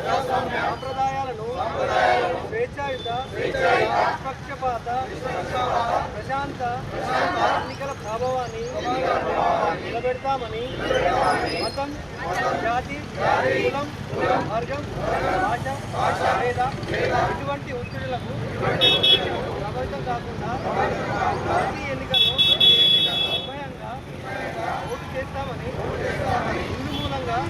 సాంప్రదాయాలను స్వేచ్ఛాయుత నిష్పక్షపాత ప్రశాంత ఎన్నికల ప్రభావాన్ని నిలబెడతామని మతం, జాతి, కులం, వర్గం, భాష లేదా ఇటువంటి ఒత్తిడులకు ప్రభావితం కాకుండా ప్రతి ఎన్నికల్లో నిర్భయంగా ఓటు చేస్తామని ఇందు మూలంగా